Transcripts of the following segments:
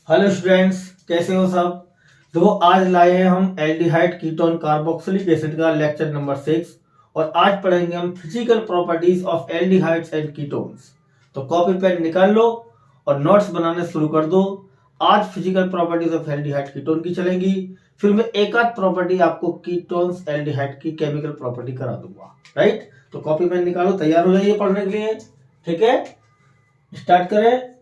Hello students, कैसे हो सब। देखो, आज लाए हैं हम एल्डिहाइड कीटोन कार्बोक्सिलिक एसिड का लेक्चर नंबर 6 और आज पढ़ेंगे हम physical properties of aldehydes and ketones. तो कॉपी पेन निकाल लो और नोट्स बनाने शुरू कर दो। आज physical properties of aldehyde ketone की चलेंगी, फिर मैं एक आध प्रॉपर्टी आपको कीटोन्स एल्डिहाइड की केमिकल प्रॉपर्टी करा दूंगा। राइट, तो कॉपी पेन निकालो, तैयार हो जाइए पढ़ने के लिए। ठीक है, स्टार्ट करें।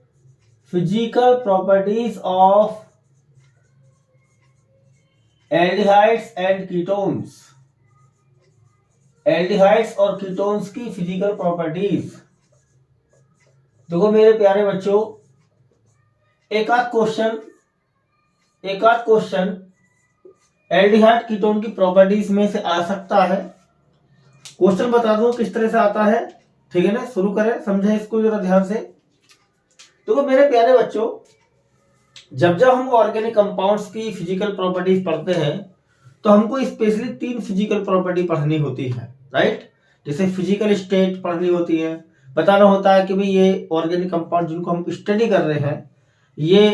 Physical properties of aldehydes and ketones। Aldehydes और कीटोन्स की फिजिकल प्रॉपर्टीज। देखो मेरे प्यारे बच्चों, एक आध क्वेश्चन एल्डिहाइड कीटोन की प्रॉपर्टीज में से आ सकता है। क्वेश्चन बता दूं किस तरह से आता है। ठीक है ना, शुरू करें, समझें इसको जरा ध्यान से। देखो मेरे प्यारे बच्चों, जब हम ऑर्गेनिक कंपाउंड्स की फिजिकल प्रॉपर्टीज पढ़ते हैं तो हमको स्पेशली 3 फिजिकल प्रॉपर्टी पढ़नी होती है। राइट, जैसे फिजिकल स्टेट पढ़नी होती है, बताना होता है कि भाई ये ऑर्गेनिक कंपाउंड जिनको हम स्टडी कर रहे हैं ये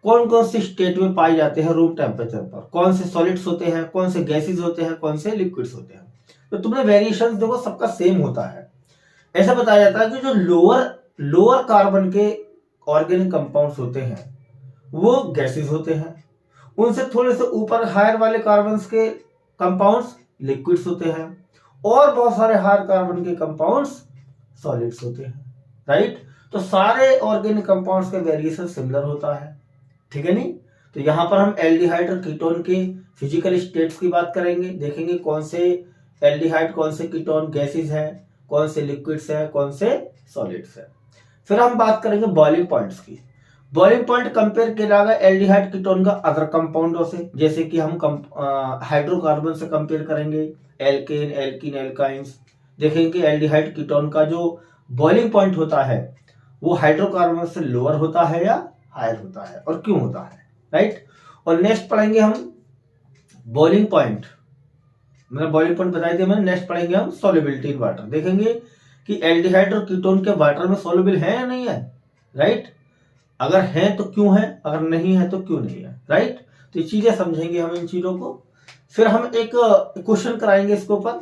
कौन कौन से स्टेट में पाए जाते हैं रूम टेम्परेचर पर, कौन से सॉलिड्स होते हैं, कौन से गैसेज होते हैं, कौन से लिक्विड्स होते हैं। तो तुम्हें वेरिएशन देखो सबका सेम होता है। ऐसा बताया जाता है कि जो लोअर कार्बन के ऑर्गेनिक कंपाउंड्स होते हैं वो गैसेस होते हैं, उनसे थोड़े से ऊपर हायर वाले कार्बन्स के कंपाउंड्स लिक्विड्स होते हैं, और बहुत सारे हायर कार्बन के कंपाउंड्स सॉलिड्स होते हैं। राइट, तो सारे ऑर्गेनिक कंपाउंड्स का वेरिएशन सिमिलर होता है। ठीक है नहीं, तो यहां पर हम एल्डिहाइड और कीटोन के फिजिकल स्टेट्स की बात करेंगे, देखेंगे कौन से एल्डिहाइड कौन से कीटोन गैसेस है, कौन से लिक्विड्स है, कौन से सॉलिड्स है। फिर हम बात करेंगे बॉइलिंग पॉइंट्स की। बॉइलिंग पॉइंट कंपेयर किया जाएगा एल्डिहाइड कीटोन का अदर कंपाउंडों से, जैसे कि हम हाइड्रोकार्बन से कंपेयर करेंगे, एल्केन, एल्कीन, एल्काइंस। देखेंगे कि एल्डिहाइड कीटोन का जो बॉइलिंग पॉइंट होता है वो हाइड्रोकार्बन से लोअर होता है या हायर होता है, और क्यों होता है। राइट, और नेक्स्ट पढ़ेंगे हम बॉइलिंग पॉइंट, मतलब बॉइलिंग पॉइंट बताई दिया मैंने। नेक्स्ट पढ़ेंगे हम सॉल्युबिलिटी इन वाटर, देखेंगे कि एल्डिहाइड और कीटोन के वाटर में सॉल्युबल है या नहीं है। राइट, अगर है तो क्यों है, अगर नहीं है तो क्यों नहीं है। राइट, तो ये चीजें समझेंगे हम इन चीजों को। फिर हम एक क्वेश्चन कराएंगे इसके ऊपर,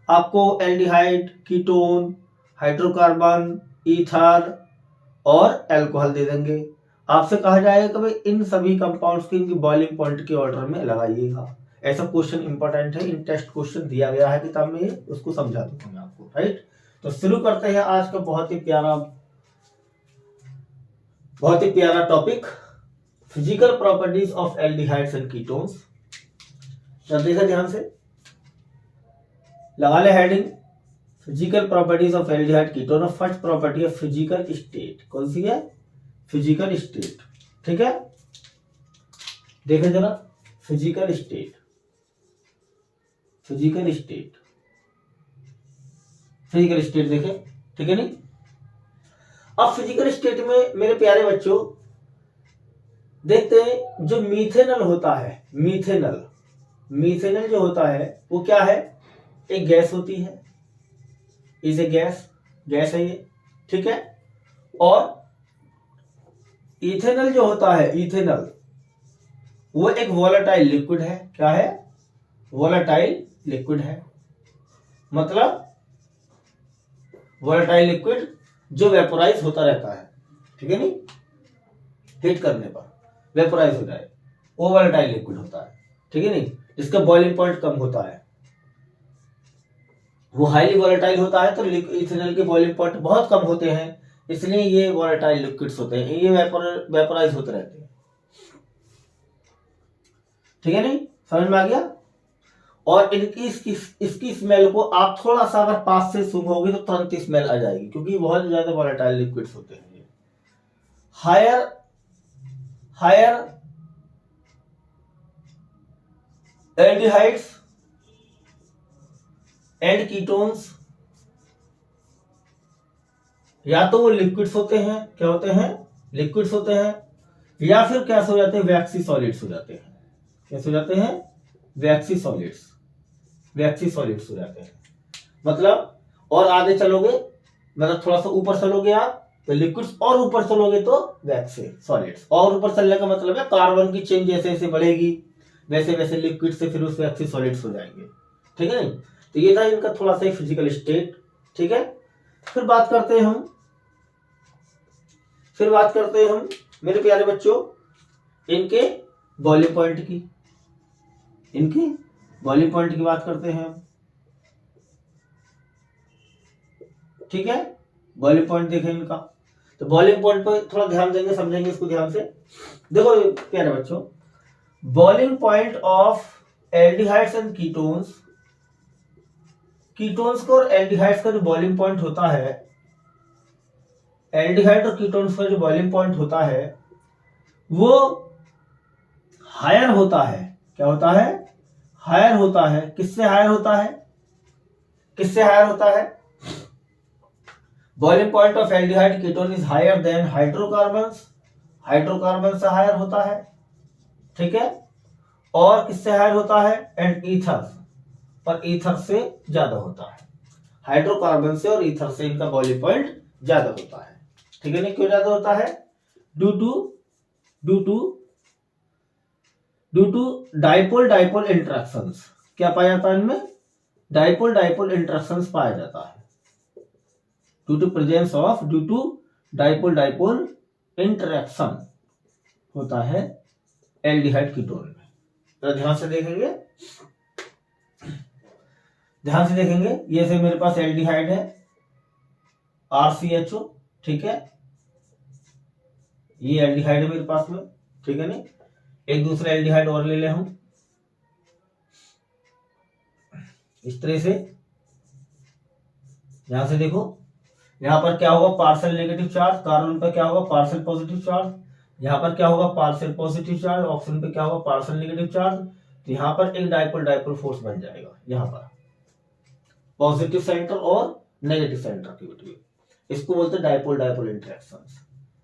आपको एल्डिहाइड, कीटोन, हाइड्रोकार्बन, ईथर और अल्कोहल दे देंगे। आपसे कहा जाएगा कि भाई इन सभी कंपाउंड्स की इनकी बॉइलिंग पॉइंट के ऑर्डर में लगाइएगा। ऐसा क्वेश्चन इंपॉर्टेंट है, इन टेस्ट क्वेश्चन दिया गया है किताब में, उसको समझा दूंगा मैं आपको। राइट, तो शुरू करते हैं आज का बहुत ही प्यारा topic, physical properties of aldehydes and ketones. जब देखा ध्यान से, लगा ले heading, physical properties of aldehyde ketone. और फर्स्ट प्रॉपर्टी है फिजिकल स्टेट। कौन सी है? Physical state. ठीक है, देखें जरा, physical state, physical state, physical state देखें। ठीक है नहीं, अब फिजिकल स्टेट में मेरे प्यारे बच्चों देखते हैं जो मीथेनॉल होता है, मीथेनॉल जो होता है वो क्या है? एक गैस होती है, इसे गैस है ये। ठीक है, और इथेनॉल जो होता है, इथेनॉल वो एक वोलेटाइल लिक्विड है। क्या है? वोलेटाइल लिक्विड है, मतलब वोलेटाइल लिक्विड जो वेपोराइज होता रहता है। ठीक है नहीं, हीट करने पर वेपोराइज हो जाए, वो वोलेटाइल लिक्विड होता है। ठीक है नहीं, जिसका बॉइलिंग पॉइंट कम होता है, वो हाईली वोलेटाइल होता है। तो इथेनॉल के बॉइलिंग पॉइंट बहुत कम होते हैं, इसलिए ये वोलेटाइल लिक्विड्स होते हैं, ये वेपोराइज होते रहते हैं। ठीक है नहीं, समझ में आ गया। और इसकी स्मेल को आप थोड़ा सा अगर पास से सूंघोगे तो तुरंत स्मेल आ जाएगी, क्योंकि बहुत ज्यादा वोलेटाइल लिक्विड्स होते हैं। हायर एल्डिहाइड्स एंड कीटोन्स, या तो वो लिक्विड्स होते हैं, क्या होते हैं? लिक्विड्स होते हैं, या फिर क्या हो जाते हैं? वैक्सी सॉलिड्स हो जाते हैं। कैसे हो जाते हैं? वैक्सी सॉलिड्स हो जाते हैं। मतलब और आगे चलोगे, मतलब थोड़ा सा ऊपर चलोगे आप तो लिक्विड्स और ऊपर चलोगे तो वैक्सी सॉलिड्स, और ऊपर चलने का मतलब है कार्बन की चेन जैसे जैसे बढ़ेगी वैसे वैसे लिक्विड से फिर उस वैक्सी सॉलिड्स हो जाएंगे, ठीक है नहीं। तो ये था इनका थोड़ा सा फिजिकल स्टेट, ठीक है। फिर बात करते हैं हम मेरे प्यारे बच्चों इनके बॉइलिंग पॉइंट की, बात करते हैं हम, ठीक है। बॉइलिंग पॉइंट देखें इनका, तो बॉइलिंग पॉइंट पर थोड़ा ध्यान देंगे, समझेंगे इसको ध्यान से। देखो प्यारे बच्चों, boiling point of aldehydes and ketones को और एल्डिहाइड्स का जो बॉइलिंग पॉइंट होता है, एल्डिहाइड और कीटोन्स का जो बॉइलिंग पॉइंट होता है वो हायर होता है। क्या होता है? हायर होता है। किससे हायर होता है? Boiling point of aldehyde ketone is higher than hydrocarbon से हायर होता है, ठीक है। और किससे हायर होता है? एंड ईथर, पर ईथर से ज्यादा होता है। हाइड्रोकार्बन से और ईथर से इनका बॉइलिंग पॉइंट ज्यादा होता है, ठीक है। नहीं, क्यों ज्यादा होता है? Due to dipole interactions. क्या पाया जाता है इनमें? डाइपोल इंटरेक्शंस पाया जाता है। ड्यू टू डाइपोल इंटरेक्शन होता है एल्डिहाइड कीटोन में। तो ध्यान से देखेंगे, ये से मेरे पास एल्डिहाइड है RCHO, ठीक है। ये एल्डिहाइड है मेरे पास में, ठीक है। नहीं, एक दूसरा एल्डिहाइड और ले ले हम इस तरह से। यहां से देखो, यहां पर क्या होगा? Partial negative charge. कार्बन पर क्या होगा? Partial positive charge. यहां पर क्या होगा? Partial positive charge. ऑक्सीजन पे क्या होगा? Partial negative charge. तो यहां पर एक डाइपोल फोर्स बन जाएगा, यहां पर पॉजिटिव सेंटर और नेगेटिव सेंटर के बीच में। इसको बोलते हैं डाइपोल इंटरेक्शंस,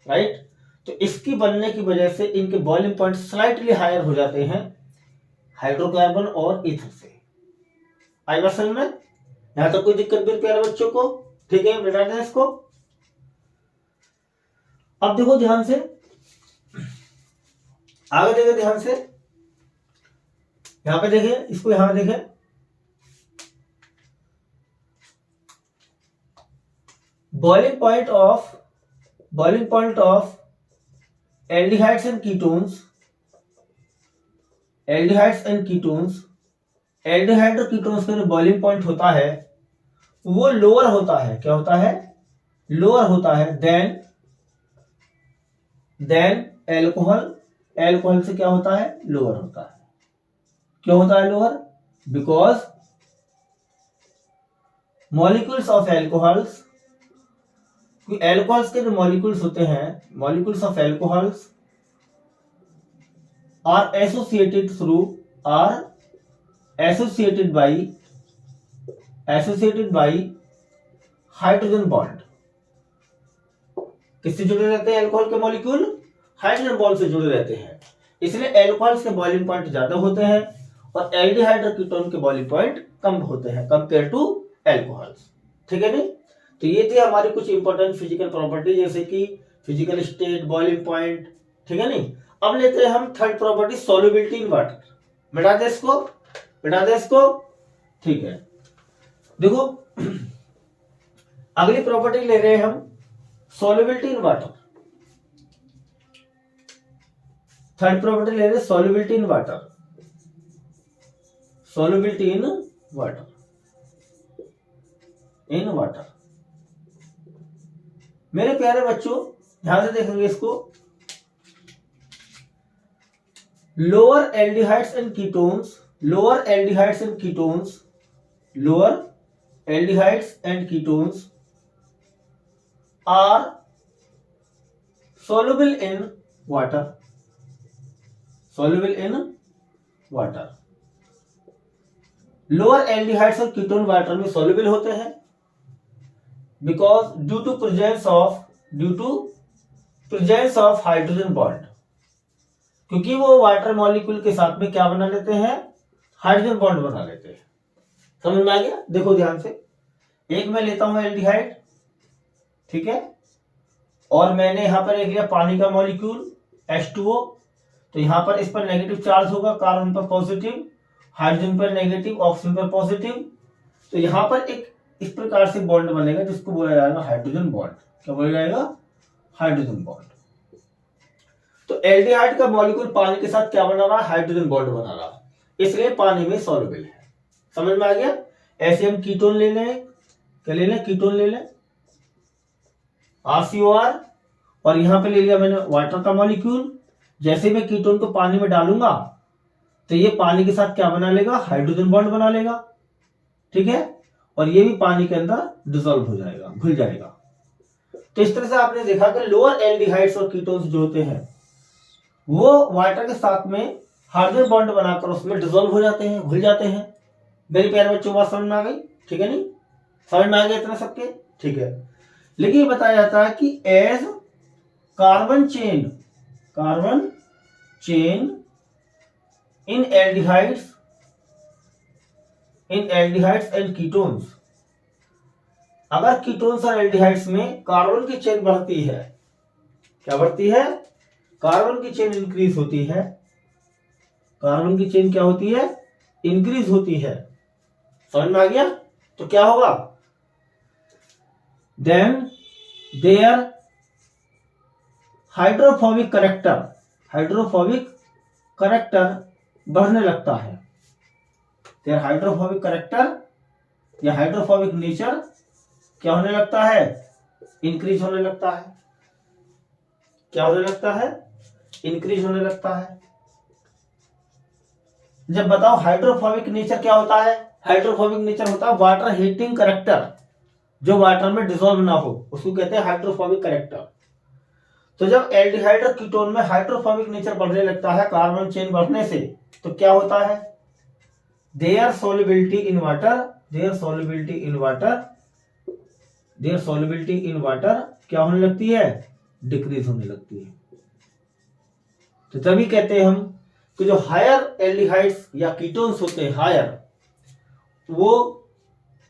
राइट। तो इसकी बनने की वजह से इनके बॉइलिंग पॉइंट स्लाइटली हायर हो जाते हैं हाइड्रोकार्बन और ईथर से। आई बात समझ में? यहां तक कोई दिक्कत भी प्यारे बच्चों को? ठीक है, मिटा दें इसको। अब देखो ध्यान से, आगे देखो ध्यान से, यहां पे देखें, इसको यहां देखें। Boiling point of aldehydes and ketones, aldehyde और कीटोन्स का जो बॉइलिंग पॉइंट होता है वो लोअर होता है। क्या होता है? लोअर होता है देन एल्कोहल से क्या होता है? लोअर होता है। क्यों होता है lower? Because molecules of alcohols के जो मॉलिक्यूल्स होते हैं, molecules of alcohols are associated by hydrogen bond. किससे जुड़े रहते हैं एल्कोहल के मॉलिक्यूल? हाइड्रोजन बॉन्ड से जुड़े रहते हैं। इसलिए एल्कोहल्स के बॉइलिंग पॉइंट ज्यादा होते हैं और एल्डिहाइड और कीटोन के बॉइलिंग पॉइंट कम होते हैं कंपेयर टू एल्कोहल्स, ठीक है नहीं। तो ये थी हमारी कुछ इंपॉर्टेंट फिजिकल प्रॉपर्टी, जैसे कि फिजिकल स्टेट, बॉइलिंग पॉइंट, ठीक है नहीं। अब लेते हैं हम third property, solubility in water. मिटा दे इसको, ठीक है। देखो अगली प्रॉपर्टी ले रहे हैं हम solubility in water. Third property ले रहे हैं सॉल्युबिलिटी इन वाटर। मेरे प्यारे बच्चों ध्यान से देखेंगे इसको। Lower aldehydes and ketones are soluble in water. Lower aldehydes और कीटोन वाटर में soluble होते हैं because due to presence of hydrogen bond, क्योंकि वो वाटर मॉलिक्यूल के साथ में क्या बना लेते हैं? हाइड्रोजन बॉन्ड बना लेते हैं। समझ में आ गया? देखो ध्यान से, एक मैं लेता हूं एल्डिहाइड, ठीक है, और मैंने यहाँ पर एक लिया पानी का मॉलिक्यूल H2O, तो यहाँ पर इस पर नेगेटिव चार्ज होगा, कार्बन पर पॉजिटिव, हाइड्रोजन पर नेगेटिव, ऑक्सीजन पर पॉजिटिव। तो यहाँ पर एक इस प्रकार से बॉन्ड बनेगा जिसको बोला जाएगा हाइड्रोजन बॉन्ड। क्या बोला जाएगा? Hydrogen bond. तो एल्डिहाइड का मॉलिक्यूल पानी के साथ क्या बना रहा है? हाइड्रोजन बॉन्ड बना रहा है, इसलिए पानी में सॉल्युबल है। समझ में आ गया? ऐसे हम कीटोन ले लें, क्या ले लें? कीटोन ले लें, RCOR, और यहां पे ले लिया मैंने वाटर का मॉलिक्यूल। जैसे मैं कीटोन को पानी में डालूंगा तो ये पानी के साथ क्या बना लेगा? हाइड्रोजन बॉन्ड बना लेगा, ठीक है, और ये भी पानी के अंदर डिसॉल्व हो जाएगा, घुल जाएगा। तो इस तरह से आपने देखा कि लोअर एल्डिहाइड्स और कीटोन्स जो होते हैं वो वाटर के साथ में हाइड्रोजन बॉन्ड बनाकर उसमें डिसॉल्व हो जाते हैं, घुल जाते हैं। मेरे प्यारे बच्चों, बात समझ में आ गई? ठीक है, नहीं समझ में आ गया इतना सबके? ठीक है। लेकिन ये बताया जाता है कि as carbon chain in aldehydes and ketones, अगर कीटोन्स और एल्डिहाइड्स में कार्बन की चेन बढ़ती है, क्या बढ़ती है? कार्बन की चेन इंक्रीज होती है। कार्बन की चेन क्या होती है? इंक्रीज होती है। समझ में आ गया? तो क्या होगा? देन देयर हाइड्रोफोबिक करेक्टर बढ़ने लगता है। देयर हाइड्रोफोबिक करेक्टर या हाइड्रोफोबिक नेचर क्या होने लगता है? इंक्रीज होने लगता है। क्या होने लगता है? इंक्रीज होने लगता है। जब बताओ हाइड्रोफोबिक नेचर क्या होता है? हाइड्रोफोबिक नेचर होता है वाटर हीटिंग करेक्टर, जो वाटर में डिसॉल्व ना हो, उसको कहते हैं हाइड्रोफोबिक करेक्टर। तो जब एल्डिहाइड और कीटोन में हाइड्रोफोबिक नेचर बढ़ने लगता है कार्बन चेन बढ़ने से, तो क्या होता है? देयर सॉल्युबिलिटी इन वाटर क्या होने लगती है? डिक्रीज होने लगती है। तो तभी कहते हैं हम कि जो हायर एल्डिहाइड्स या कीटोन्स होते हैं हायर, वो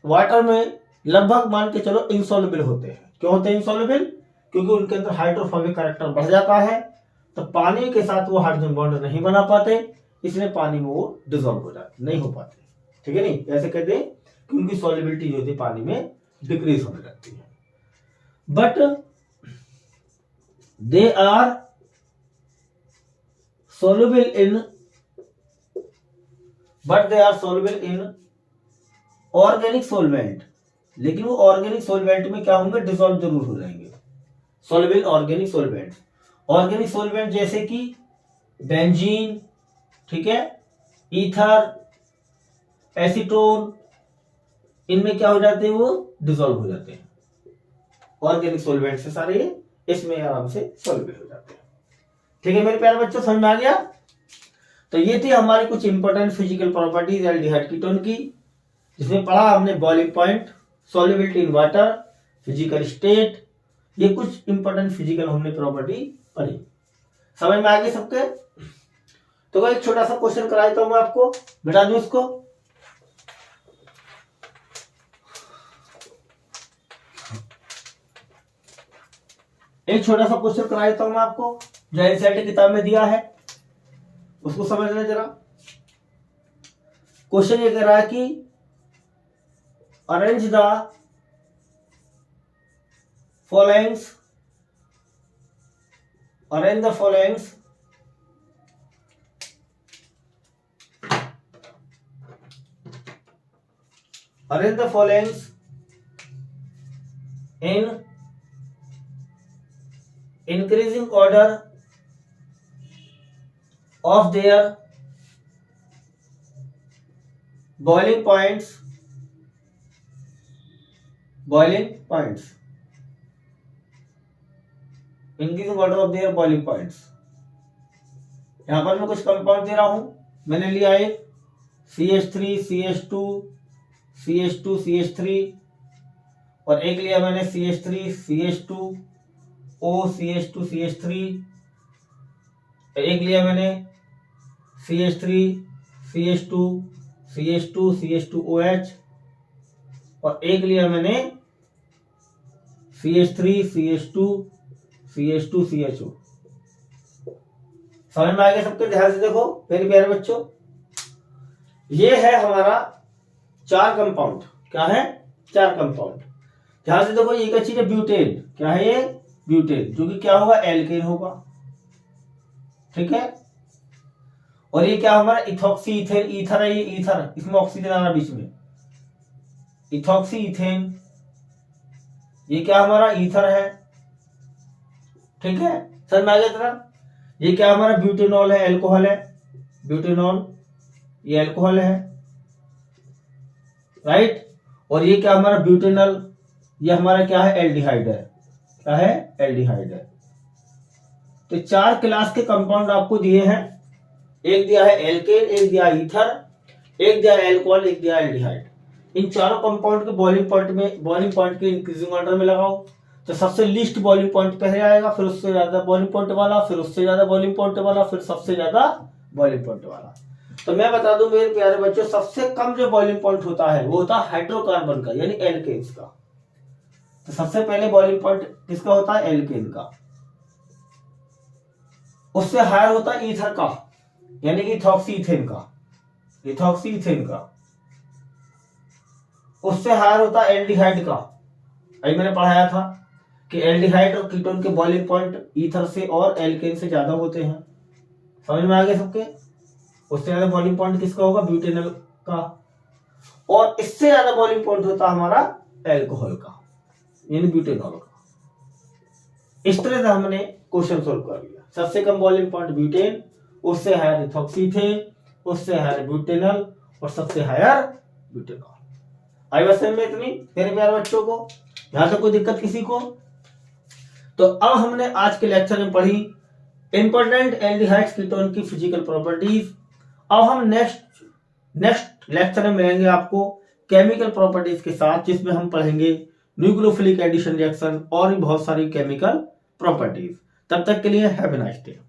वाटर में लगभग मान के चलो इंसॉल्युबल होते हैं। क्यों होते हैं इंसॉल्युबल? क्योंकि उनके अंदर हाइड्रोफोबिक कैरेक्टर बढ़ जाता है, तो पानी के साथ वो हाइड्रोजन बॉन्ड नहीं बना पाते, इसलिए पानी में वो डिसॉल्व हो जाते, नहीं हो पाते। ठीक है, नहीं ऐसे कहते हैं कि उनकी सॉल्युबिलिटी जो होती है पानी में डिक्रीज होने लगती है। But they are soluble in organic solvent, लेकिन वो ऑर्गेनिक सोलवेंट में क्या होंगे? डिसॉल्व जरूर हो जाएंगे। सोलबल ऑर्गेनिक सोलवेंट जैसे कि बेंजीन, ठीक है, ईथर, एसीटोन, इनमें क्या हो जाते हैं? वो डिसॉल्व हो जाते हैं। ऑर्गेनिक सोलवेंट से सारे ये इसमें आराम से सोलबल हो जाते हैं। ठीक है मेरे प्यारे बच्चों, समझ में आ गया? तो ये थी हमारी कुछ important physical properties aldehyde ketone की, जिसमें पढ़ा हमने boiling point, solubility in water, physical state, ये कुछ इंपॉर्टेंट फिजिकल हमने प्रॉपर्टी पढ़ी। समझ में आ गई सबके? तो एक छोटा सा क्वेश्चन करा देता हूं मैं आपको, बता दूं इसको। एक छोटा सा क्वेश्चन करा देता हूं मैं आपको, जो एनसीईआरटी किताब में दिया है, उसको समझ लेना जरा। क्वेश्चन ये कह रहा है कि arrange the followings in increasing order of their boiling points increasing order of their boiling points। यहां पर मैं कुछ कंपाउंड दे रहा हूं। मैंने लिया एक CH3 CH2 CH2 CH3, और एक लिया मैंने CH3 CH2 O CH2 CH3, एक लिया मैंने CH3 CH2 CH2 CH2OH, और एक लिया मैंने CH3 CH2 CH2CHO। समझ में आ गया सबके? ध्यान से देखो मेरे प्यारे बच्चों, ये है हमारा 4 कंपाउंड। क्या है? 4 कंपाउंड। ध्यान से देखो, ये क्या चीज है? ब्यूटेन। क्या है ये? ब्यूटेन, जो कि क्या होगा? एल्केन होगा। ठीक है। और ये क्या हमारा? इथॉक्सी इथेन, ईथर है ये, ईथर, इसमें ऑक्सीजन आ रहा बीच में, इथॉक्सी इथेन। ये क्या हमारा? ईथर है। ठीक है, समझ में आ गया तेरा? ये क्या हमारा? ब्यूटेनॉल है, एल्कोहल है, ब्यूटेनॉल, ये एल्कोहल है, राइट। और ये क्या हमारा? ब्यूटेनल, ये हमारा क्या है? एल्डिहाइड है। क्या है? एल्डिहाइड है। तो 4 क्लास के कंपाउंड आपको दिए हैं। एक दिया है एल्केन, एक दिया ईथर, एक दिया एल्कोहल, एक दिया एल्डिहाइड। इन चारों कंपाउंड के बॉइलिंग पॉइंट के इंक्रीजिंग ऑर्डर में लगाओ। तो सबसे लीस्ट बॉइलिंग पॉइंट पहले आएगा, फिर उससे ज्यादा बॉइलिंग पॉइंट वाला, फिर उससे ज्यादा बॉइलिंग पॉइंट वाला, फिर सबसे ज्यादा बॉइलिंग पॉइंट वाला। तो मैं बता दूं मेरे प्यारे बच्चों, सबसे कम जो बॉइलिंग पॉइंट होता है वो होता है हाइड्रोकार्बन का, यानी एल्केन्स का। तो सबसे पहले बॉइलिंग पॉइंट किसका होता है? एल्केन का। उससे हायर होता है ईथर का, यानी कि इथॉक्सी इथेन का, इथॉक्सी इथेन का। उससे हायर होता है एल्डिहाइड का। अभी मैंने पढ़ाया था कि एल्डिहाइड और कीटोन के बॉइलिंग पॉइंट ईथर से और एल्केन से ज्यादा होते हैं। समझ में आ गया सबके? उससे ज्यादा बॉइलिंग पॉइंट किसका होगा? ब्यूटेनल का। और इससे ज्यादा बॉइलिंग पॉइंट होता है हमारा एल्कोहल का, यानी ब्यूटेनॉल का। इस तरह से हमने क्वेश्चन सोल्व कर लिया। सबसे कम बॉइलिंग पॉइंट ब्यूटेन, उससे हायर इथॉक्सीथेन, उससे हायर ब्यूटेनल, और सबसे हायर ब्यूटेनॉल। आई बात समझ में इतनी मेरे प्यारे बच्चों को? यहां तक कोई दिक्कत किसी को? तो अब हमने आज के लेक्चर में पढ़ी इंपॉर्टेंट एल्डिहाइड्स कीटोन की फिजिकल प्रॉपर्टीज। अब हम नेक्स्ट लेक्चर में मिलेंगे आपको केमिकल प्रॉपर्टीज के साथ, जिसमें हम पढ़ेंगे न्यूक्लियोफिलिक एडिशन रिएक्शन और भी बहुत सारी केमिकल प्रॉपर्टीज। तब तक के लिए हैव अ नाइस डे।